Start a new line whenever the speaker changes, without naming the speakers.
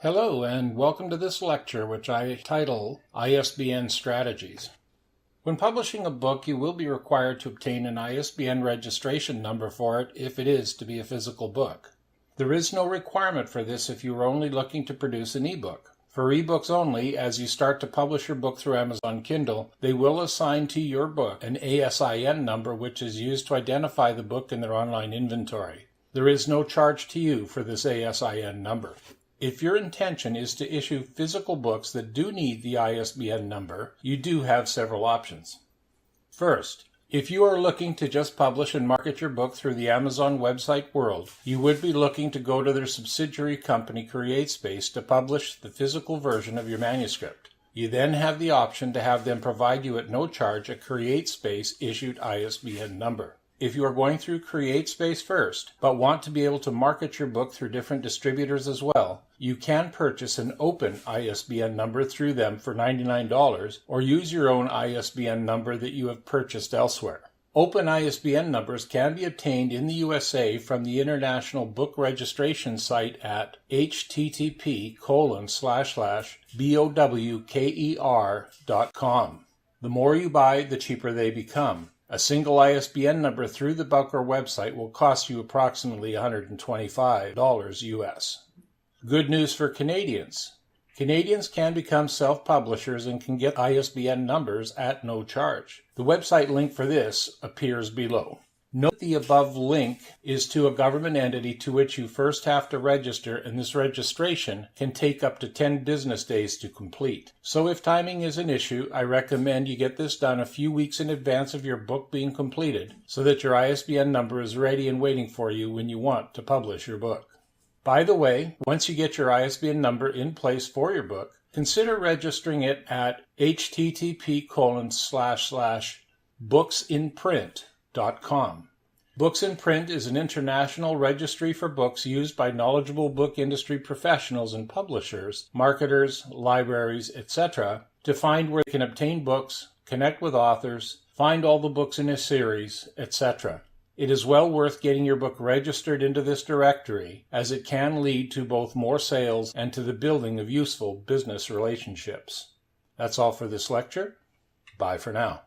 Hello and welcome to this lecture which I title ISBN Strategies. When publishing a book, you will be required to obtain an ISBN registration number for it if it is to be a physical book. There is no requirement for this if you are only looking to produce an ebook. For ebooks only, as you start to publish your book through Amazon Kindle, they will assign to your book an ASIN number which is used to identify the book in their online inventory. There is no charge to you for this ASIN number. If your intention is to issue physical books that do need the ISBN number, you do have several options. First, if you are looking to just publish and market your book through the Amazon website world, you would be looking to go to their subsidiary company CreateSpace to publish the physical version of your manuscript. You then have the option to have them provide you at no charge a CreateSpace issued ISBN number. If you are going through CreateSpace first, but want to be able to market your book through different distributors as well, you can purchase an open ISBN number through them for $99 or use your own ISBN number that you have purchased elsewhere. Open ISBN numbers can be obtained in the USA from the International Book Registration site at http://bowker.com. The more you buy, the cheaper they become. A single ISBN number through the Bowker website will cost you approximately $125 US. Good news for Canadians. Canadians can become self-publishers and can get ISBN numbers at no charge. The website link for this appears below. Note the above link is to a government entity to which you first have to register, and this registration can take up to 10 business days to complete. So if timing is an issue, I recommend you get this done a few weeks in advance of your book being completed so that your ISBN number is ready and waiting for you when you want to publish your book. By the way, once you get your ISBN number in place for your book, consider registering it at http://booksinprint.com. Books in Print is an international registry for books used by knowledgeable book industry professionals and publishers, marketers, libraries, etc. to find where they can obtain books, connect with authors, find all the books in a series, etc. It is well worth getting your book registered into this directory, as it can lead to both more sales and to the building of useful business relationships. That's all for this lecture. Bye for now.